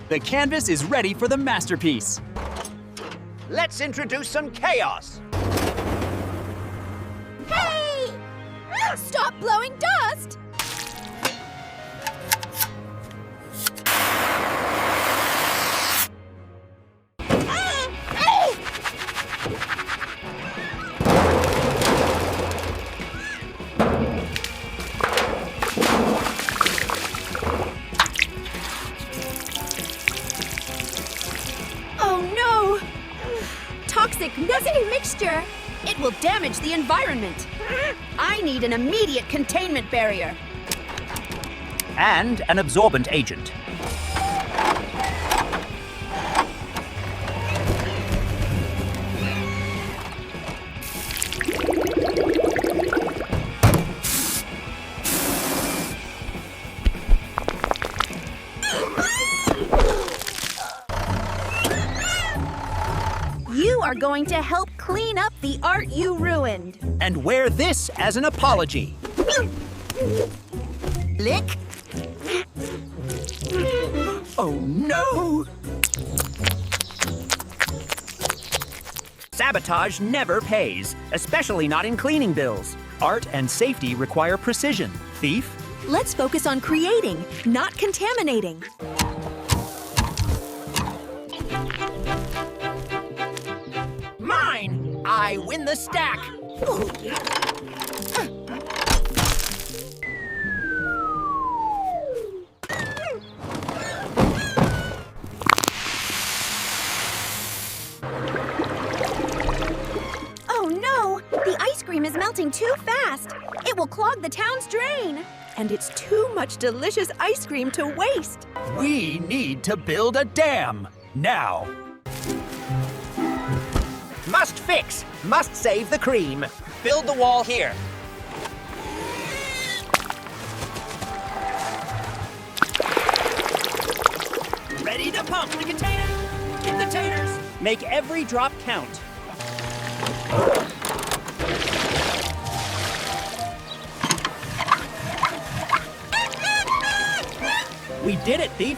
The canvas is ready for the masterpiece. Let's introduce some chaos. Hey! Stop blowing dust! Toxic messy mixture. It will damage the environment. I need an immediate containment barrier. And an absorbent agent. You are going to help clean up the art you ruined. And wear this as an apology. Lick. Oh no! Sabotage never pays, especially not in cleaning bills. Art and safety require precision. Thief? Let's focus on creating, not contaminating. Mine! I win the stack! Oh no! The ice cream is melting too fast. It will clog the town's drain. And it's too much delicious ice cream to waste. We need to build a dam, now. Must fix, must save the cream. Build the wall here. Ready to pump the container. In the taters. Make every drop count. We did it, Thief.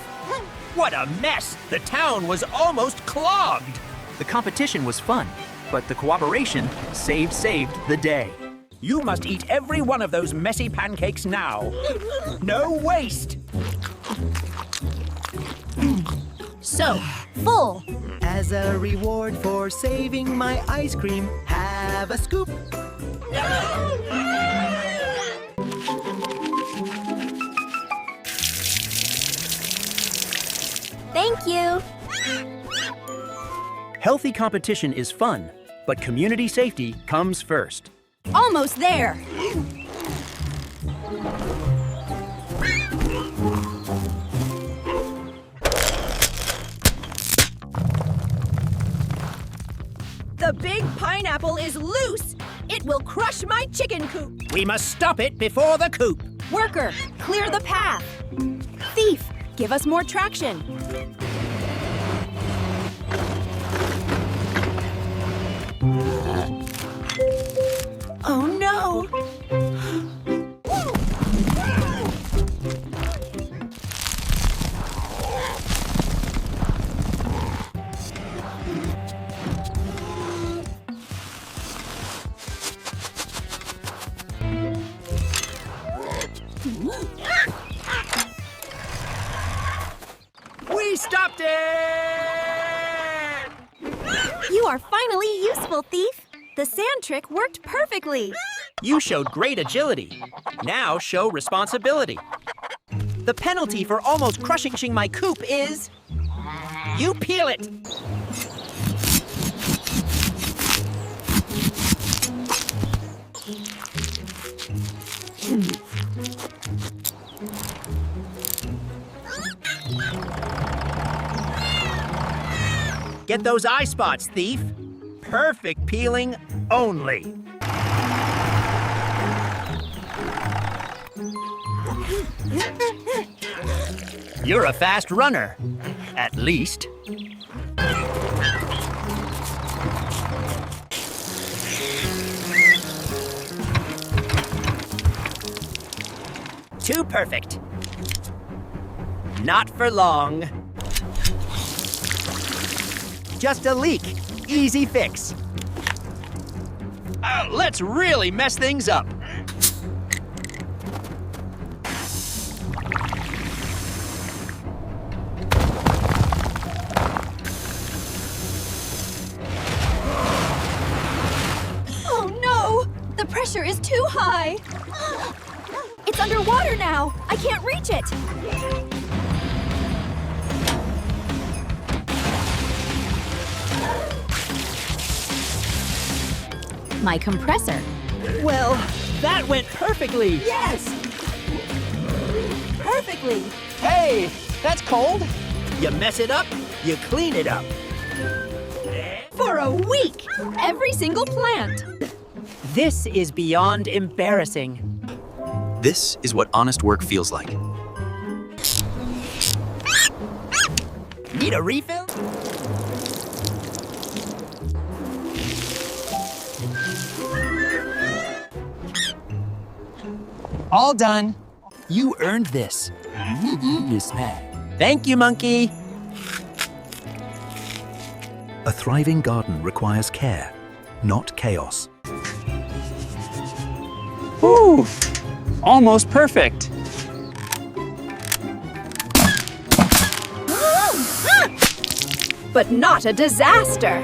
What a mess. The town was almost clogged. The competition was fun, but the cooperation saved the day. You must eat every one of those messy pancakes now. No waste. So, full. As a reward for saving my ice cream, have a scoop. Thank you. Healthy competition is fun, but community safety comes first. Almost there. The big pineapple is loose. It will crush my chicken coop. We must stop it before the coop. Worker, clear the path. Thief, give us more traction. Oh no! We stopped it! You are finally useful, Thief. The sand trick worked perfectly. You showed great agility. Now show responsibility. The penalty for almost crushing my coop is... You peel it! Get those eye spots, Thief. Perfect peeling only. You're a fast runner, at least. Too perfect. Not for long. Just a leak. Easy fix. Let's really mess things up. Oh no! The pressure is too high. It's underwater now. I can't reach it. My compressor. Well, that went perfectly. Yes! Perfectly. Hey, that's cold. You mess it up, you clean it up. For a week. Every single plant. This is beyond embarrassing. This is what honest work feels like. Need a refill? All done. You earned this. Thank you, monkey. A thriving garden requires care, not chaos. Whew! Almost perfect. But not a disaster.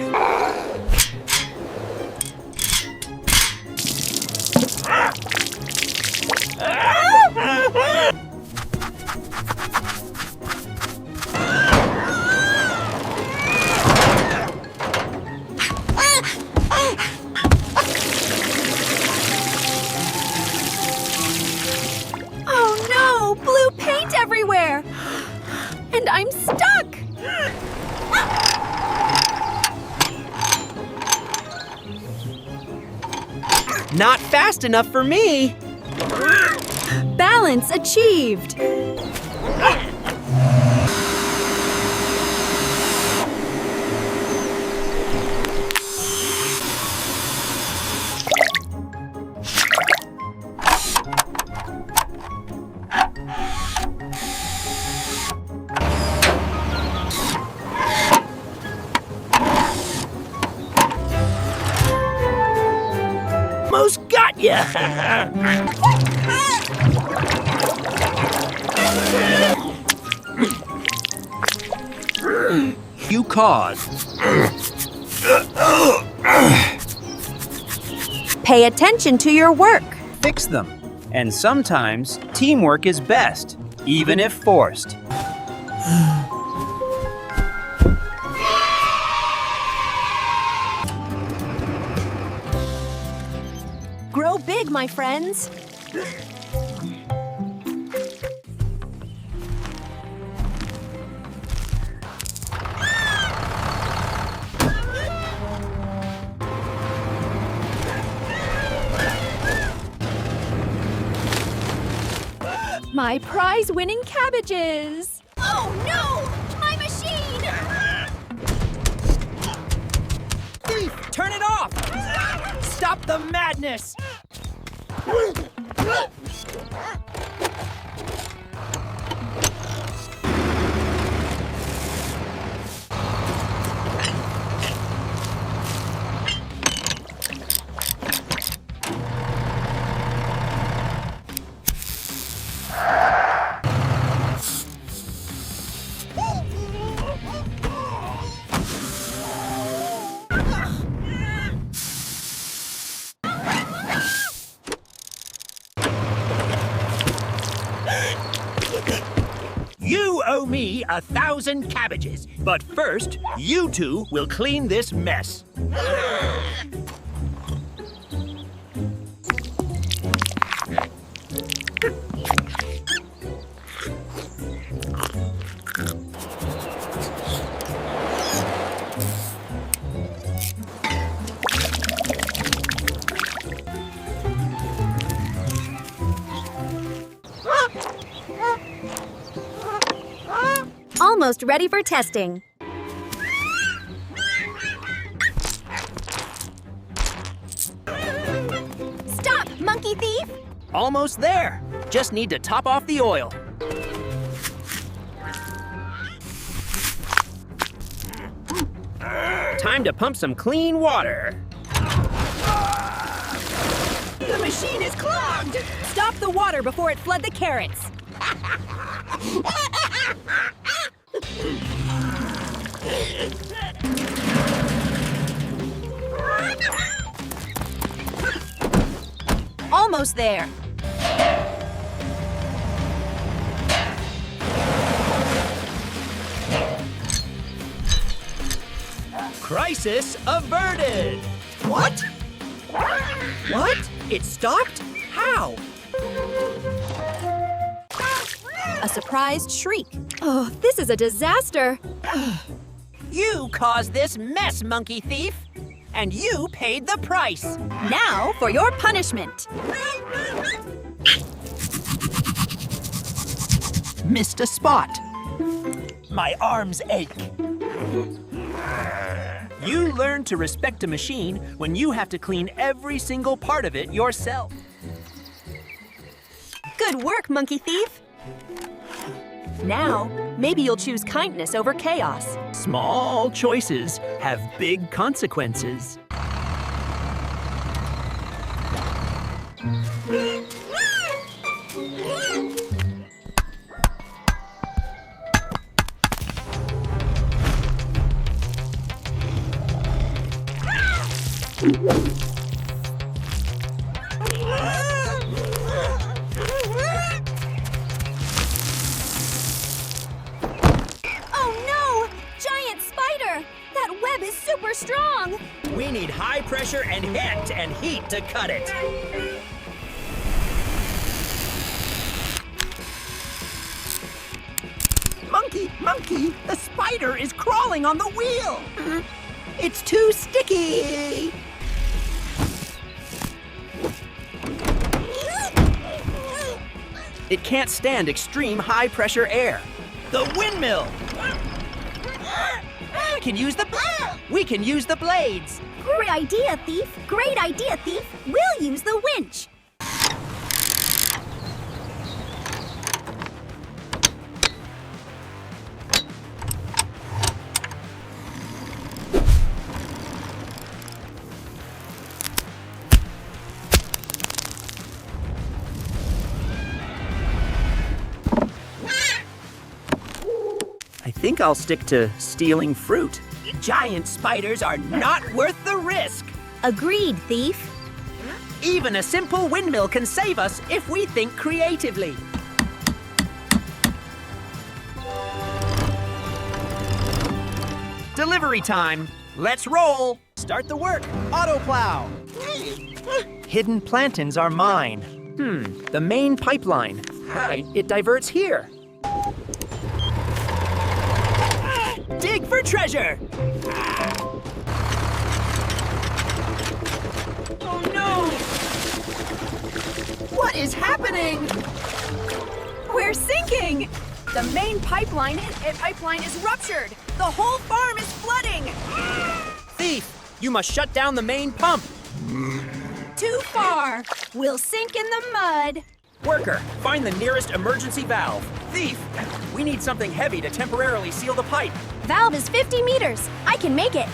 Oh no! Blue paint everywhere! And I'm stuck! Not fast enough for me. Balance achieved! Almost got ya. You caused. Pay attention to your work. Fix them. And sometimes teamwork is best, even if forced. Grow big, my friends. My prize-winning cabbages! Oh no! My machine! Thief, turn it off! Stop the madness! You owe me 1,000 cabbages, but first, you two will clean this mess. Almost ready for testing. Stop, monkey thief! Almost there. Just need to top off the oil. Time to pump some clean water. The machine is clogged! Stop the water before it flood the carrots. Almost there. Crisis averted! What? What? It stopped? How? A surprised shriek. Oh, this is a disaster. You caused this mess, monkey thief! And you paid the price! Now for your punishment. Missed a spot. My arms ache. You learn to respect a machine when you have to clean every single part of it yourself. Good work, monkey thief. Now, maybe you'll choose kindness over chaos. Small choices have big consequences. Oh no! Giant spider! That web is super strong! We need high pressure and heat to cut it. Monkey, the spider is crawling on the wheel. It's too sticky. It can't stand extreme high pressure air. The windmill. We can use the blades. Great idea, thief! Great idea, thief! We'll use the winch! I think I'll stick to stealing fruit. Giant spiders are not worth the risk. Agreed, thief. Even a simple windmill can save us if we think creatively. Delivery time. Let's roll. Start the work. Auto plow. Hidden plantains are mine. The main pipeline. Right, it diverts here. Dig for treasure! Oh no! What is happening? We're sinking! The main pipeline is ruptured! The whole farm is flooding! Thief, you must shut down the main pump. Too far! We'll sink in the mud! Worker, find the nearest emergency valve. Thief, we need something heavy to temporarily seal the pipe. Valve is 50 meters. I can make it.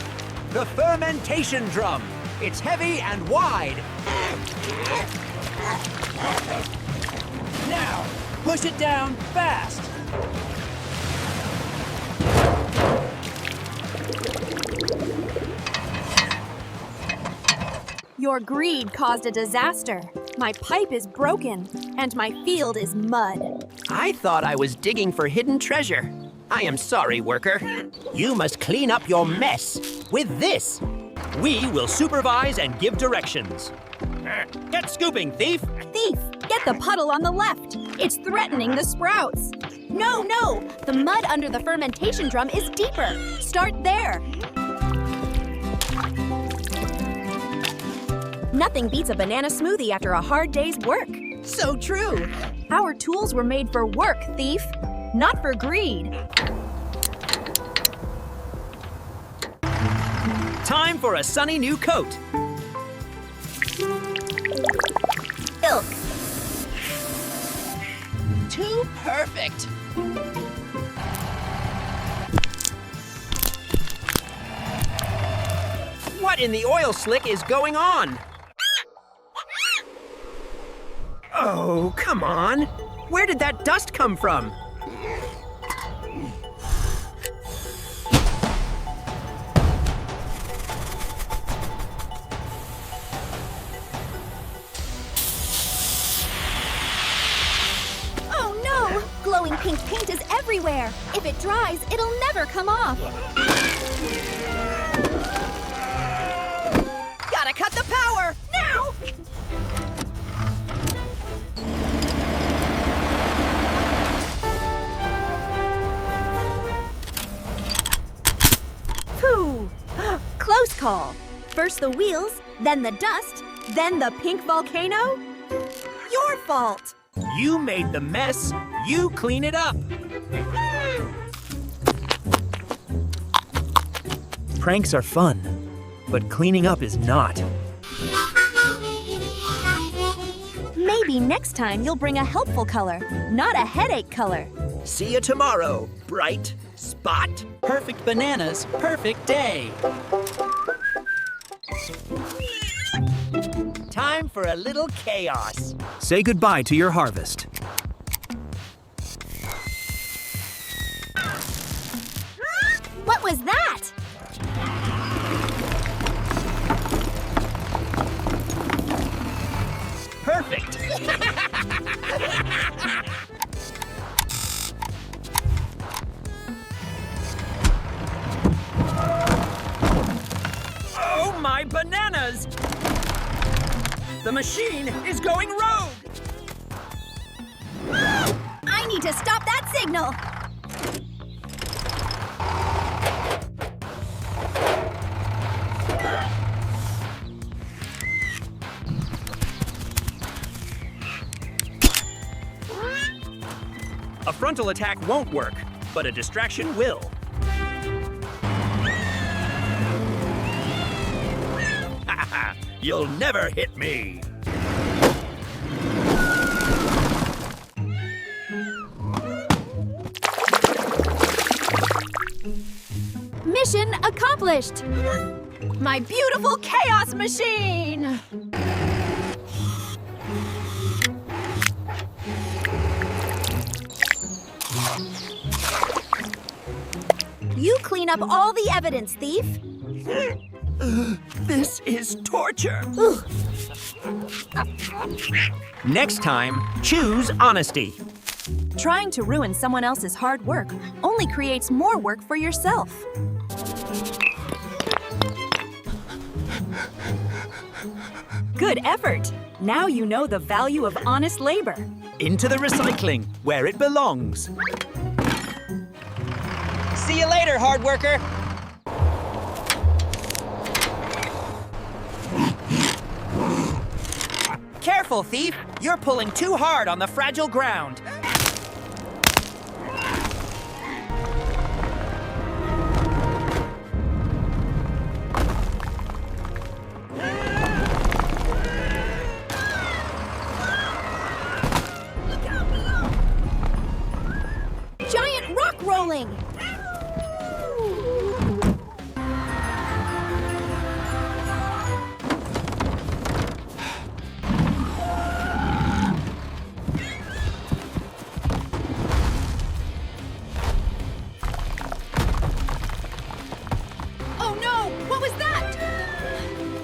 The fermentation drum. It's heavy and wide. Now, push it down fast. Your greed caused a disaster. My pipe is broken, and my field is mud. I thought I was digging for hidden treasure. I am sorry, worker. You must clean up your mess with this. We will supervise and give directions. Get scooping, thief! Thief, get the puddle on the left. It's threatening the sprouts. No! The mud under the fermentation drum is deeper. Start there. Nothing beats a banana smoothie after a hard day's work. So true. Our tools were made for work, thief, not for greed. Time for a sunny new coat. Ilk. Too perfect. What in the oil slick is going on? Oh, come on. Where did that dust come from? Oh no! Glowing pink paint is everywhere. If it dries, it'll never come off. Gotta cut the power! Now! Phew! Close call. First the wheels, then the dust, then the pink volcano? Your fault! You made the mess. You clean it up. Pranks are fun, but cleaning up is not. Maybe next time you'll bring a helpful color, not a headache color. See you tomorrow, bright spot. Perfect bananas, perfect day. Time for a little chaos. Say goodbye to your harvest. What was that? Perfect. Oh, my bananas! The machine is going rogue! I need to stop that signal! A frontal attack won't work, but a distraction will. You'll never hit me! Mission accomplished! My beautiful chaos machine! You clean up all the evidence, thief. This is torture. Next time, choose honesty. Trying to ruin someone else's hard work only creates more work for yourself. Good effort. Now you know the value of honest labor. Into the recycling, where it belongs. See you later, hard worker. Careful, thief! You're pulling too hard on the fragile ground. Giant rock rolling! Oh no! What was that?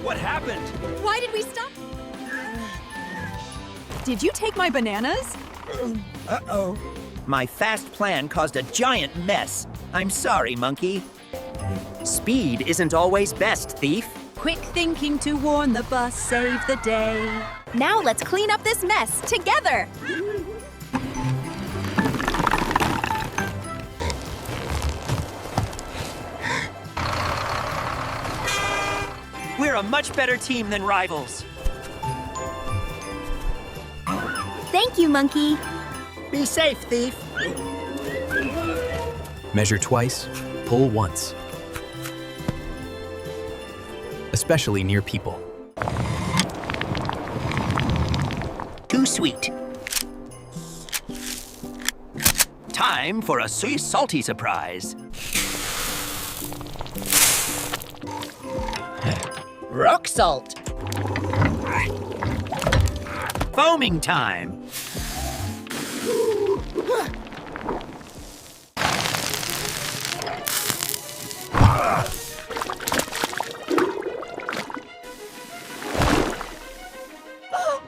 What happened? Why did we stop? Did you take my bananas? Uh-oh. My fast plan caused a giant mess. I'm sorry, Monkey. Speed isn't always best, thief. Quick thinking to warn the bus, save the day. Now let's clean up this mess together. We're a much better team than rivals. Thank you, Monkey. Be safe, thief. Measure twice, pull once. Especially near people. Too sweet. Time for a sweet salty surprise. Rock salt. Foaming time.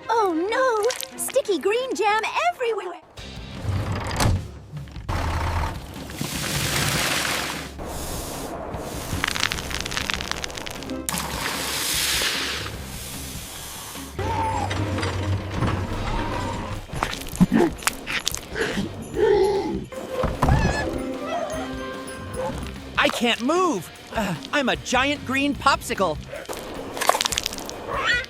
Oh no! Sticky green jam everywhere! I can't move. I'm a giant green popsicle.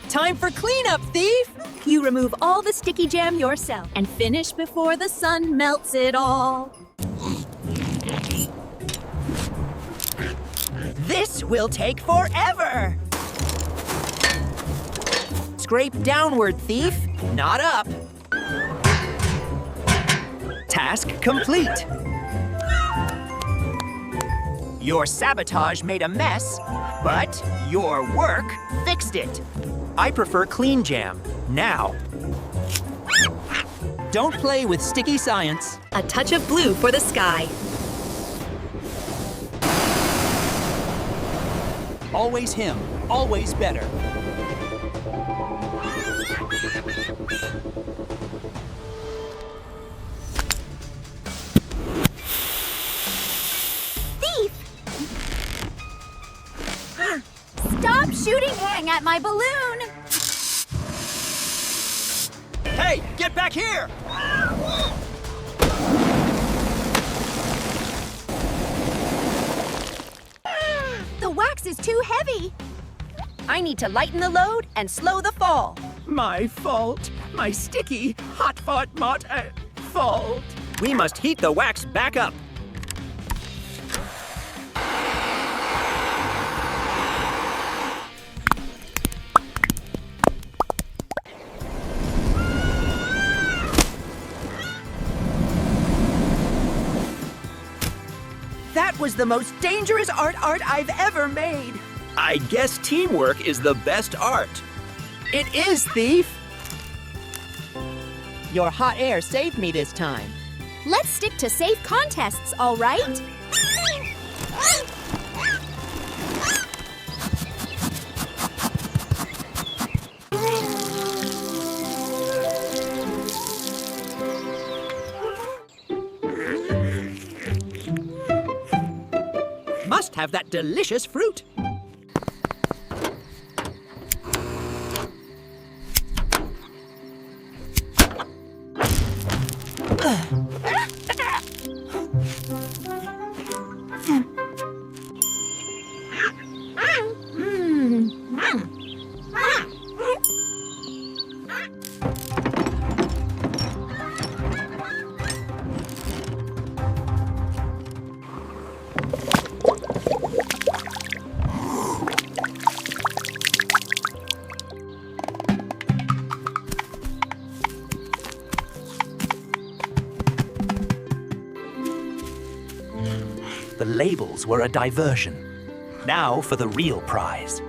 Time for cleanup, thief! You remove all the sticky jam yourself and finish before the sun melts it all. This will take forever! Scrape downward, thief, not up. Task complete. Your sabotage made a mess, but your work fixed it. I prefer clean jam. Now. Don't play with sticky science. A touch of blue for the sky. Always him. Always better. Stop shooting at my balloon! Hey, get back here! The wax is too heavy. I need to lighten the load and slow the fall. My fault. My sticky, hot fault. We must heat the wax back up. That was the most dangerous art I've ever made. I guess teamwork is the best art. It is, thief. Your hot air saved me this time. Let's stick to safe contests, all right? Must have that delicious fruit. The labels were a diversion. Now for the real prize.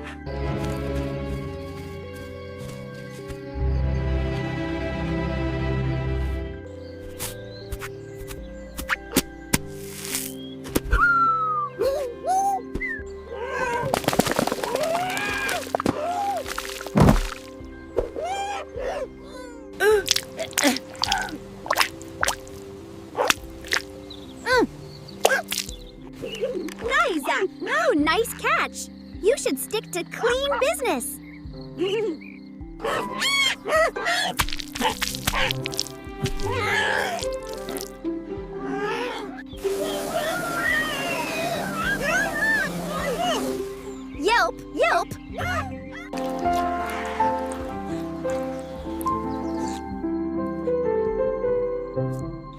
Oh, nice catch. You should stick to clean business. Yelp, yelp.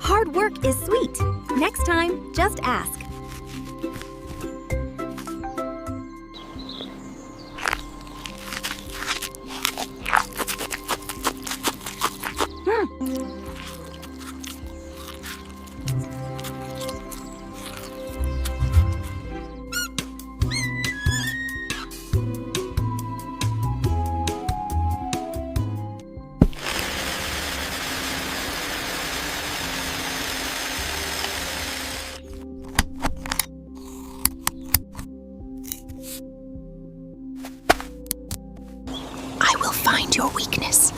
Hard work is sweet. Next time, just ask. your weakness.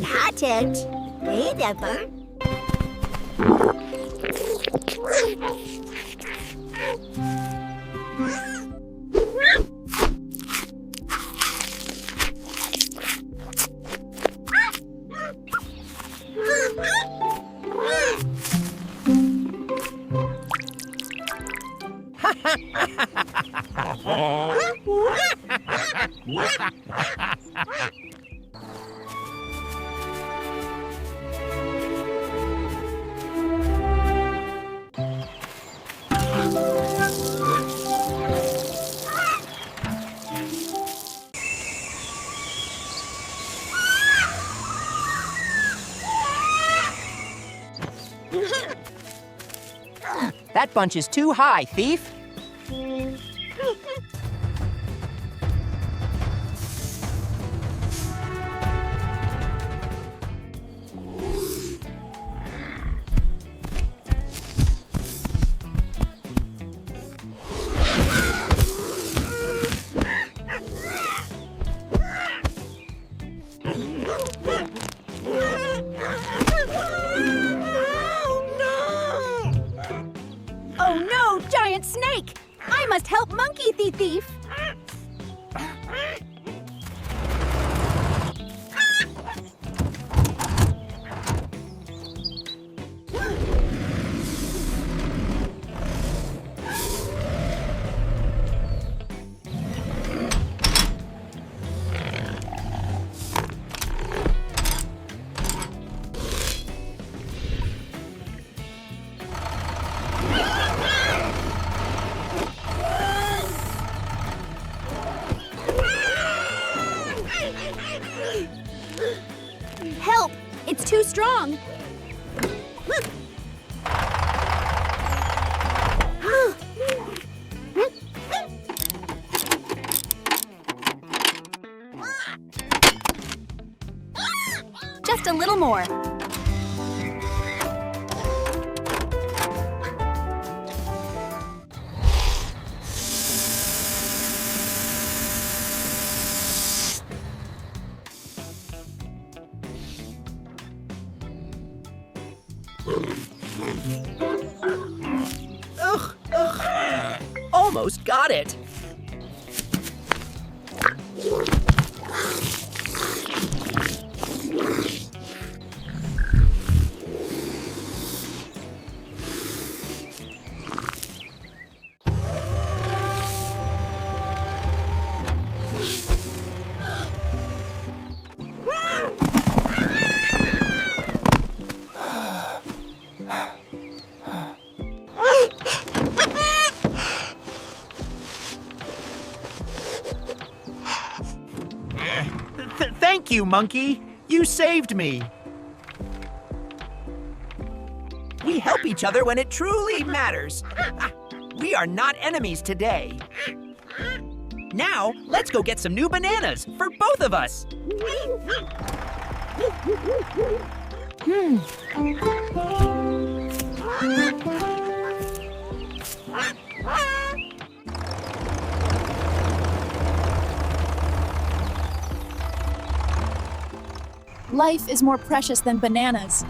Not it. Whatever. That bunch is too high, thief. Oh no, giant snake! I must help Monkey Thief! Help! It's too strong! Just a little more. Almost got it. Thank you, Monkey. You saved me. We help each other when it truly matters. We are not enemies today. Now, let's go get some new bananas for both of us. Life is more precious than bananas.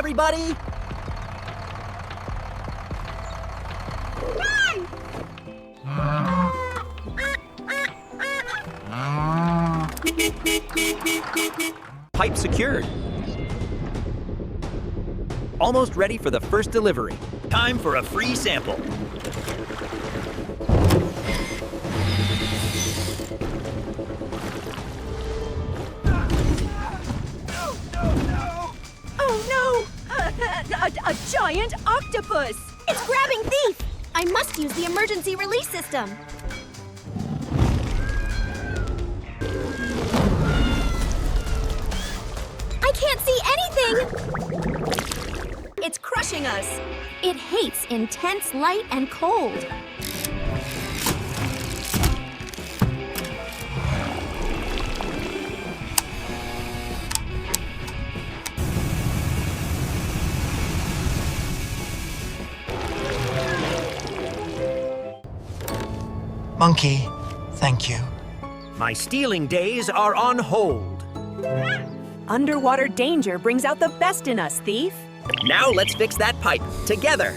everybody! Pipe secured. Almost ready for the first delivery. Time for a free sample. Oh no! A giant octopus! It's grabbing Thief! I must use the emergency release system. I can't see anything! It's crushing us. It hates intense light and cold. Monkey, thank you. My stealing days are on hold. Underwater danger brings out the best in us, Thief. Now let's fix that pipe together.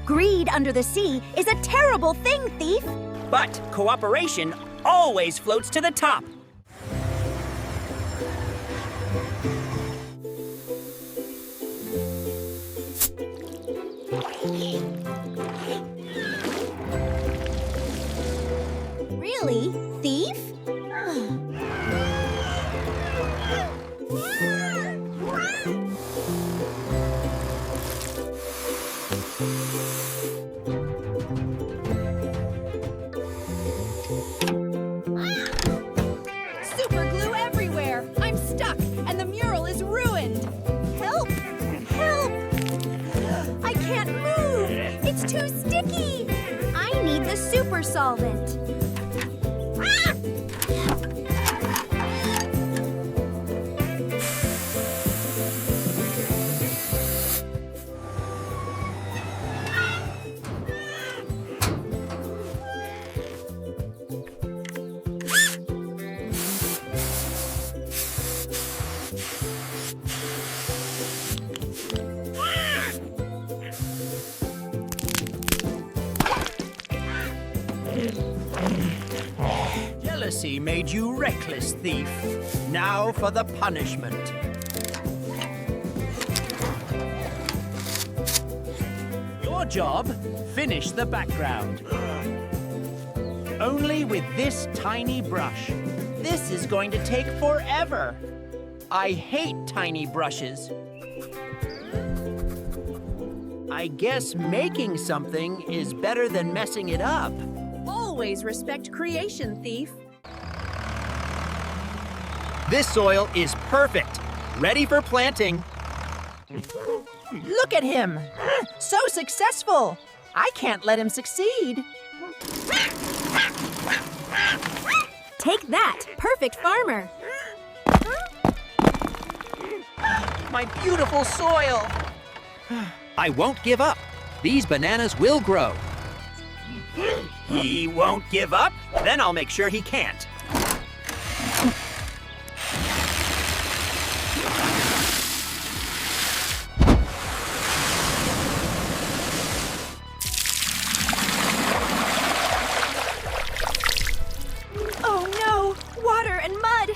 Greed under the sea is a terrible thing, Thief. But cooperation always floats to the top. Really? Thief? Super glue everywhere! I'm stuck, and the mural is ruined! Help! Help! I can't move! It's too sticky! I need the super solvent. Jealousy made you reckless, Thief. Now for the punishment. Your job, finish the background. Only with this tiny brush. This is going to take forever. I hate tiny brushes. I guess making something is better than messing it up. Always respect creation, Thief. This soil is perfect. Ready for planting. Look at him! So successful! I can't let him succeed. Take that, perfect farmer. My beautiful soil! I won't give up. These bananas will grow. He won't give up? Then I'll make sure he can't. Oh no! Water and mud!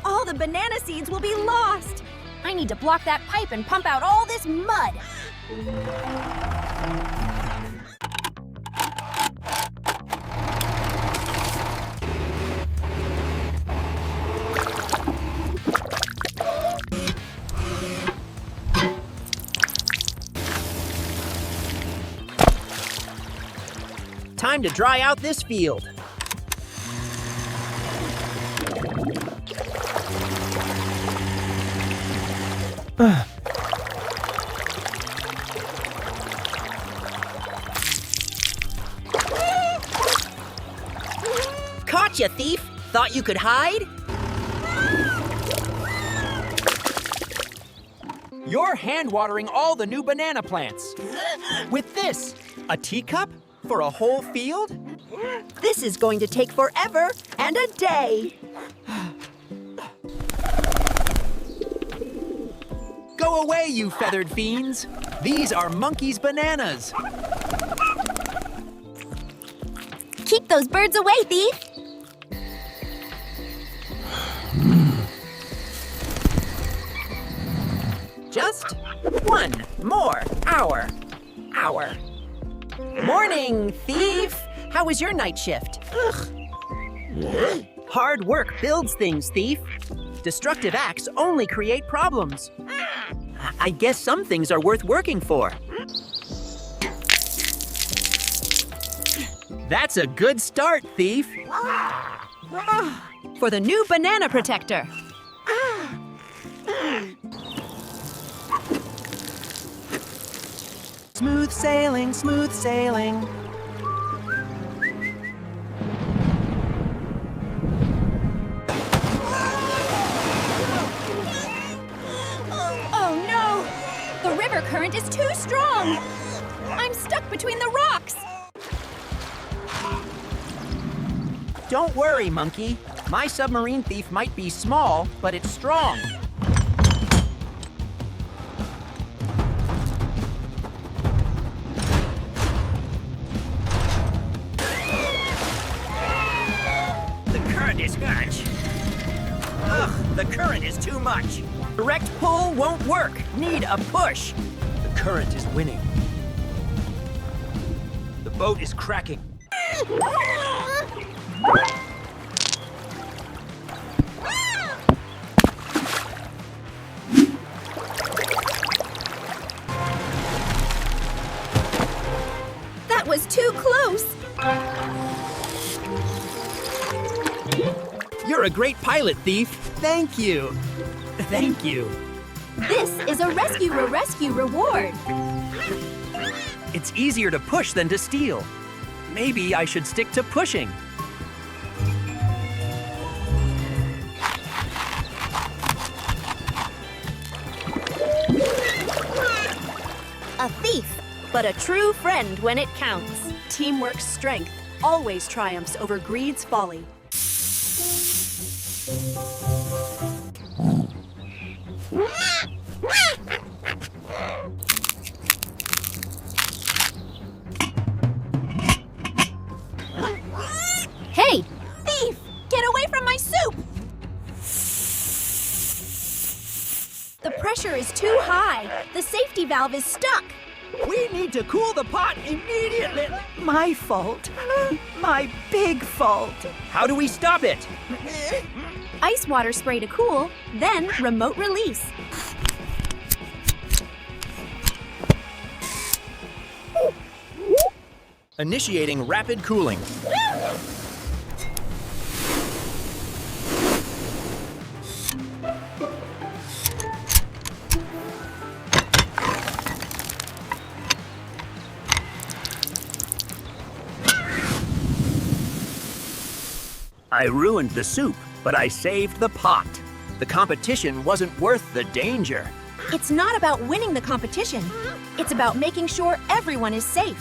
All the banana seeds will be lost! I need to block that pipe and pump out all this mud! Time to dry out this field. Caught you, thief! Thought you could hide? You're hand watering all the new banana plants. With this, A teacup? For a whole field? This is going to take forever and a day. Go away, you feathered fiends! These are Monkey's bananas! Keep those birds away, thief! Just one more hour. Morning, thief! How was your night shift? Ugh. Hard work builds things, thief. Destructive acts only create problems. I guess some things are worth working for. That's a good start, thief. For the new banana protector. Smooth sailing, smooth sailing. Oh no! The river current is too strong! I'm stuck between the rocks! Don't worry, Monkey. My submarine thief might be small, but it's strong. The current is much. Ugh, the current is too much. Direct pull won't work. Need a push. The current is winning. The boat is cracking. That was too close! You're a great pilot, thief. Thank you. Thank you. This is a rescue reward! It's easier to push than to steal. Maybe I should stick to pushing. A thief, but a true friend when it counts. Teamwork's strength always triumphs over greed's folly. Hey! Thief! Get away from my soup! The pressure is too high. The safety valve is stuck. We need to cool the pot immediately. My fault. My big fault. How do we stop it? Ice water spray to cool, then remote release. Initiating rapid cooling. I ruined the soup, but I saved the pot. The competition wasn't worth the danger. It's not about winning the competition. It's about making sure everyone is safe.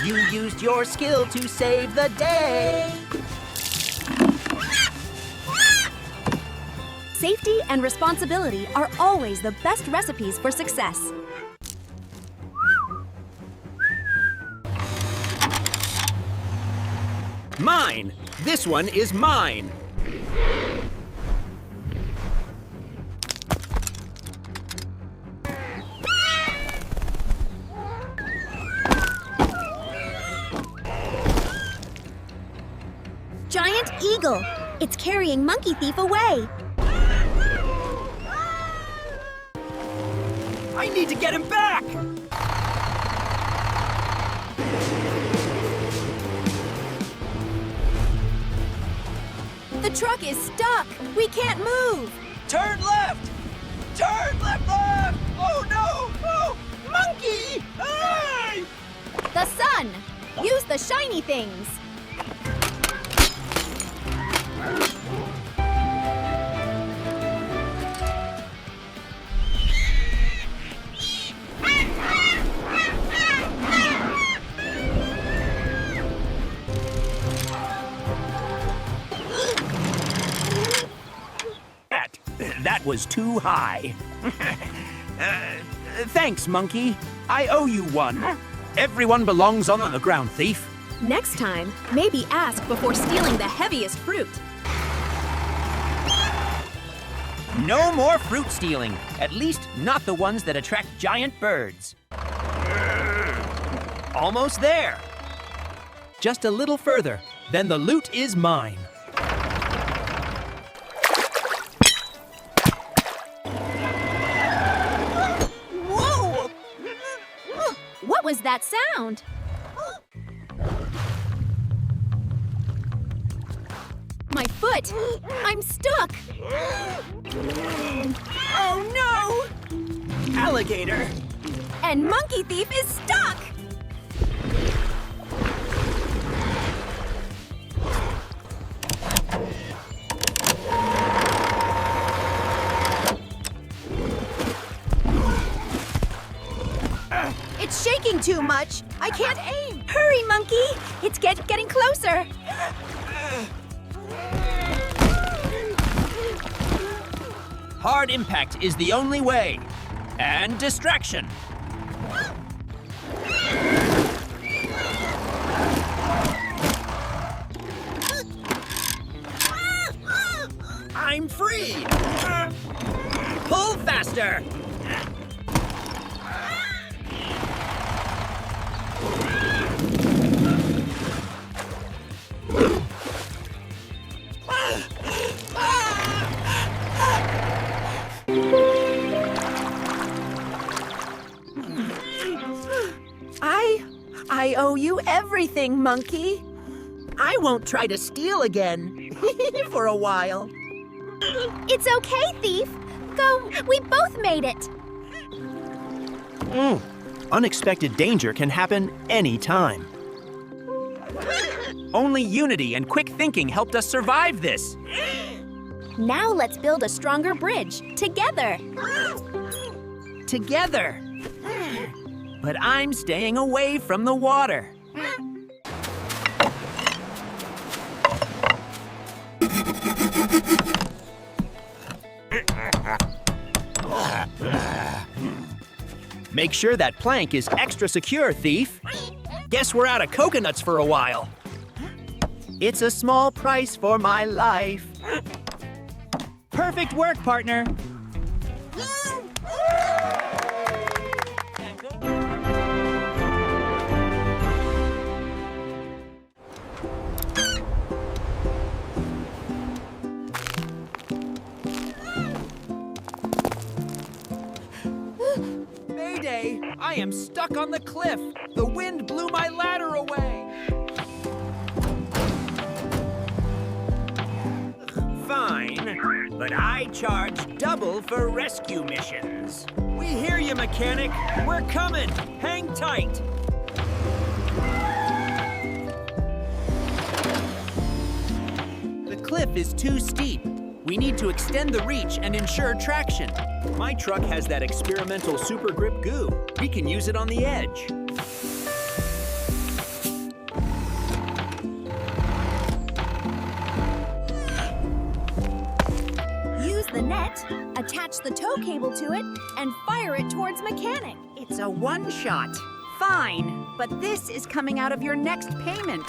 You used your skill to save the day. Safety and responsibility are always the best recipes for success. Mine! This one is mine! Giant eagle! It's carrying Monkey Thief away. I need to get him back! The truck is stuck. We can't move. Turn left. Turn left. Oh no. Oh, Monkey. Hey! The sun. Use the shiny things. That was too high. Thanks, Monkey. I owe you one. Everyone belongs on the ground, thief. Next time, maybe ask before stealing the heaviest fruit. No more fruit stealing. At least not the ones that attract giant birds. Almost there. Just a little further, then the loot is mine. Whoa! What was that sound? My foot! I'm stuck! Oh no! Alligator! And Monkey Thief is stuck! It's shaking too much. I can't aim. Hurry, Monkey! It's getting closer! Hard impact is the only way. And distraction. I'm free! Pull faster! I owe you everything, Monkey. I won't try to steal again for a while. It's okay, Thief. Go. We both made it. Unexpected danger can happen anytime. Only unity and quick thinking helped us survive this. Now let's build a stronger bridge, together. Together. But I'm staying away from the water. Make sure that plank is extra secure, thief. Guess we're out of coconuts for a while. It's a small price for my life. Perfect work, partner. Mayday! I am stuck on the cliff. The wind blew my ladder away. Fine, but I charge double for rescue missions. We hear you, mechanic. We're coming. Hang tight. The cliff is too steep. We need to extend the reach and ensure traction. My truck has that experimental super grip goo. We can use it on the edge. Use the net, attach the tow cable to it, and fire it towards Mechanic. It's a one-shot. Fine, but this is coming out of your next payment.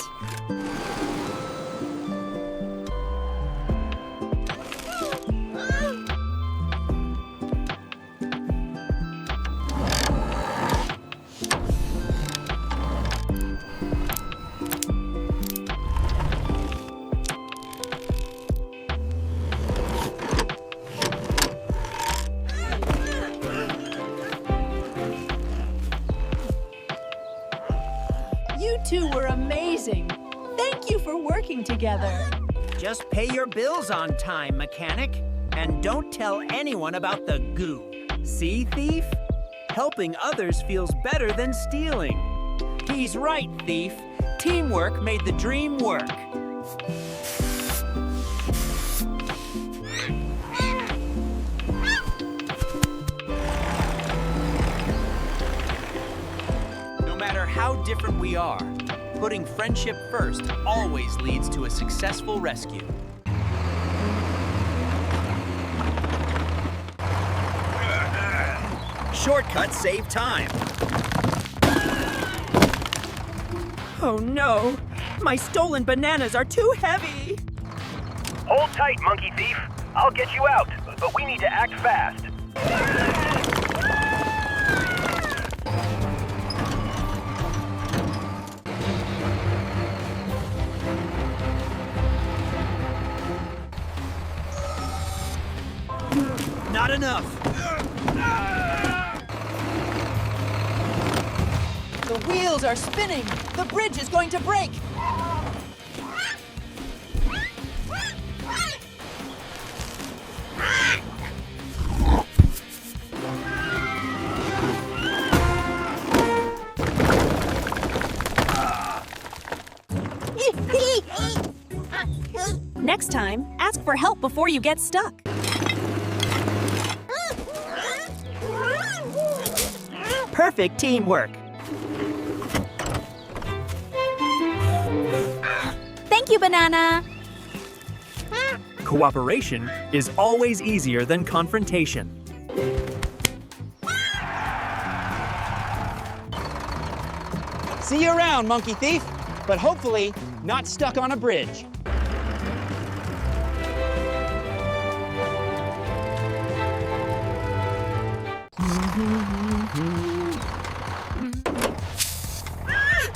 You two were amazing. Thank you for working together. Just pay your bills on time, mechanic. And don't tell anyone about the goo. See, thief? Helping others feels better than stealing. He's right, thief. Teamwork made the dream work. No matter how different we are, putting friendship first always leads to a successful rescue. shortcut save time. Oh no! My stolen bananas are too heavy! Hold tight, Monkey Thief. I'll get you out, but we need to act fast. Not enough. The wheels are spinning. The bridge is going to break. Next time, ask for help before you get stuck. Perfect teamwork! Thank you, Banana. Cooperation is always easier than confrontation. See you around, Monkey Thief, but hopefully not stuck on a bridge.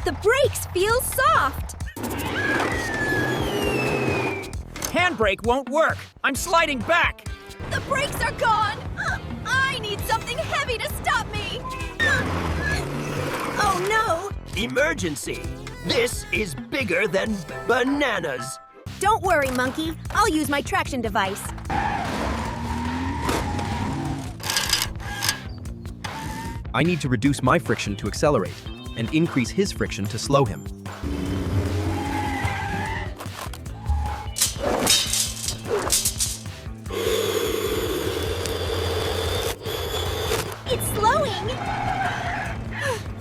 The brakes feel soft. Handbrake won't work. I'm sliding back. The brakes are gone! I need something heavy to stop me! Oh no! Emergency! This is bigger than bananas! Don't worry, Monkey. I'll use my traction device. I need to reduce my friction to accelerate and increase his friction to slow him. It's slowing!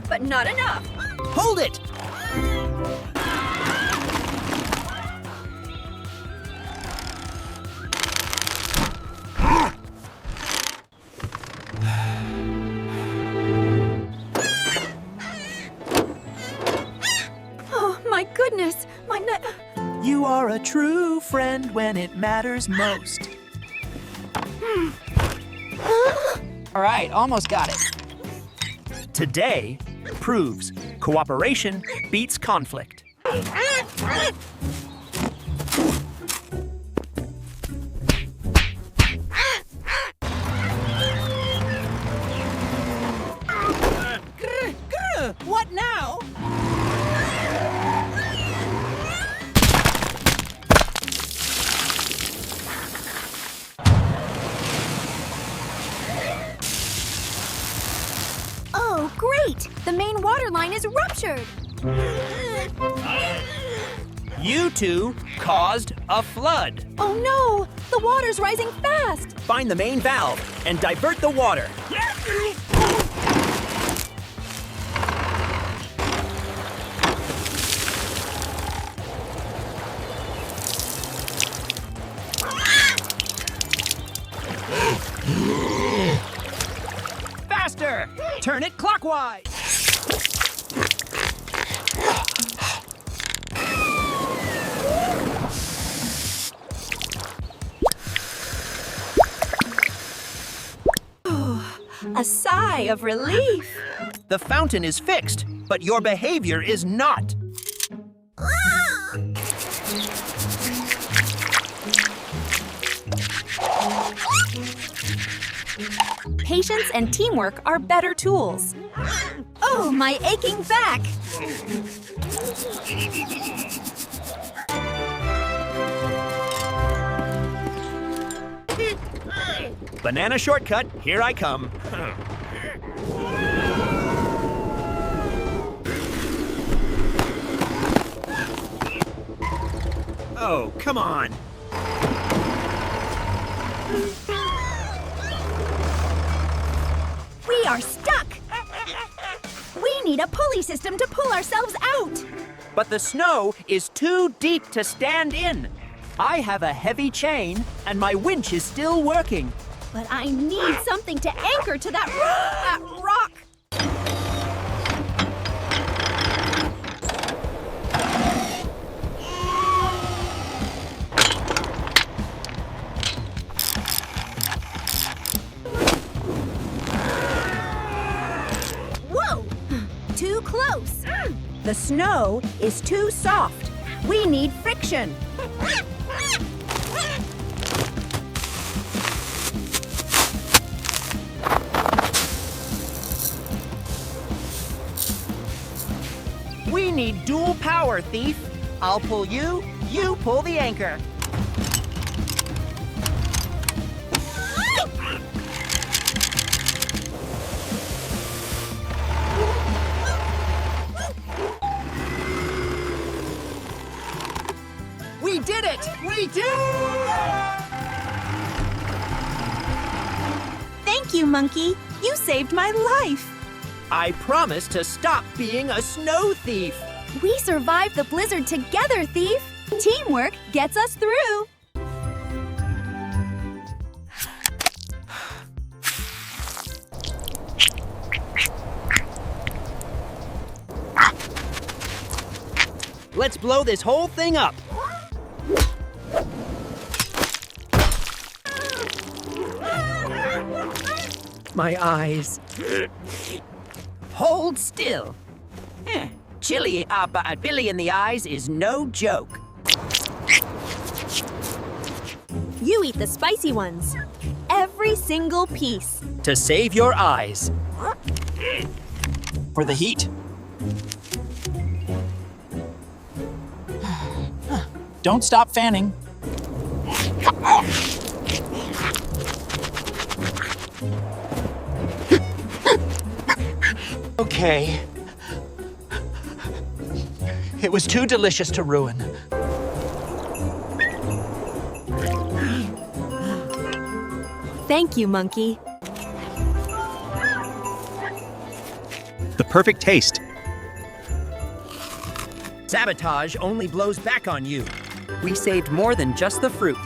But not enough! Hold it! Oh, my goodness! You are a true friend when it matters most. All right, almost got it. Today proves cooperation beats conflict. What now? Oh, great! The main water line is ruptured. You two caused a flood. Oh no! The water's rising fast! Find the main valve and divert the water. Faster! Turn it clockwise! A sigh of relief. The fountain is fixed, but your behavior is not. Patience and teamwork are better tools. Oh, my aching back! Banana shortcut, here I come. Oh, come on. We are stuck! We need a pulley system to pull ourselves out! But the snow is too deep to stand in. I have a heavy chain, and my winch is still working. But I need something to anchor to that rock. Whoa! Too close. The snow is too soft. We need friction. We need dual power, Thief. I'll pull you, you pull the anchor. We did it! We did it! Thank you, Monkey. You saved my life. I promise to stop being a snow thief. We survived the blizzard together, Thief. Teamwork gets us through. Let's blow this whole thing up. My eyes. Hold still. Chili Billy in the eyes is no joke. You eat the spicy ones. Every single piece. To save your eyes. For the heat. Don't stop fanning. Okay. It was too delicious to ruin. Thank you, Monkey. The perfect taste. Sabotage only blows back on you. We saved more than just the fruit.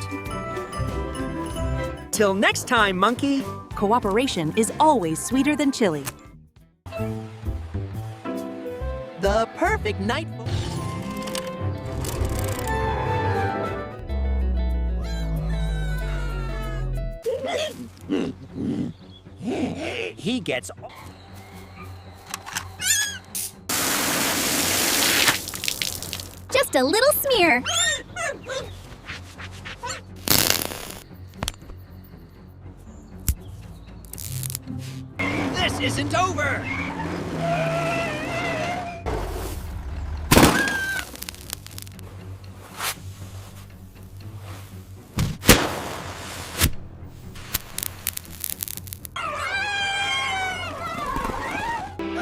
Till next time, Monkey. Cooperation is always sweeter than chili. The perfect night. He gets. Just a little smear. This isn't over!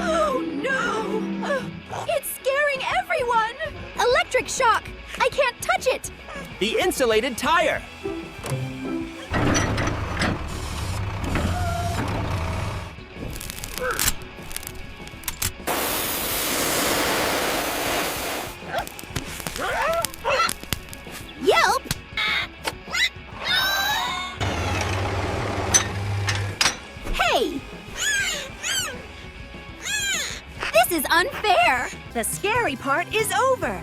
Oh no! It's scaring everyone! Electric shock! I can't touch it! The insulated tire! Yelp! Hey! This is unfair! The scary part is over.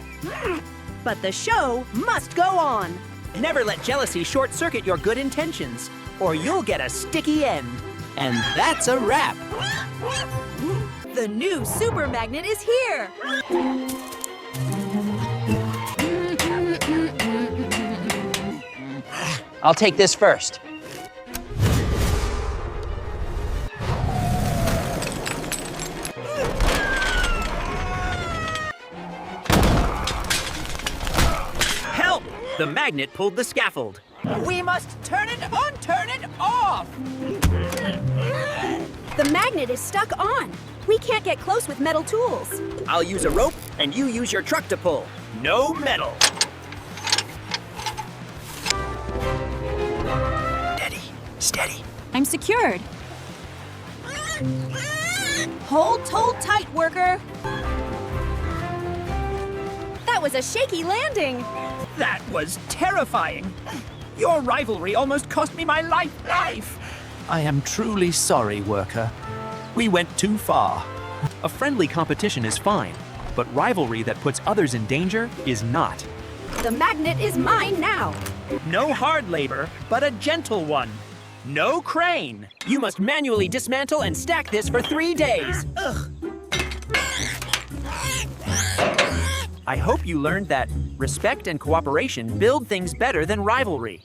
But the show must go on. Never let jealousy short-circuit your good intentions, or you'll get a sticky end. And that's a wrap. The new super magnet is here. I'll take this first. Help! The magnet pulled the scaffold. We must turn it on, turn it off! The magnet is stuck on. We can't get close with metal tools. I'll use a rope, and you use your truck to pull. No metal. Steady. I'm secured. Hold tight, worker. That was a shaky landing. That was terrifying. Your rivalry almost cost me my life. I am truly sorry, worker. We went too far. A friendly competition is fine, but rivalry that puts others in danger is not. The magnet is mine now. No hard labor, but a gentle one. No crane. You must manually dismantle and stack this for 3 days. Ugh. I hope you learned that respect and cooperation build things better than rivalry.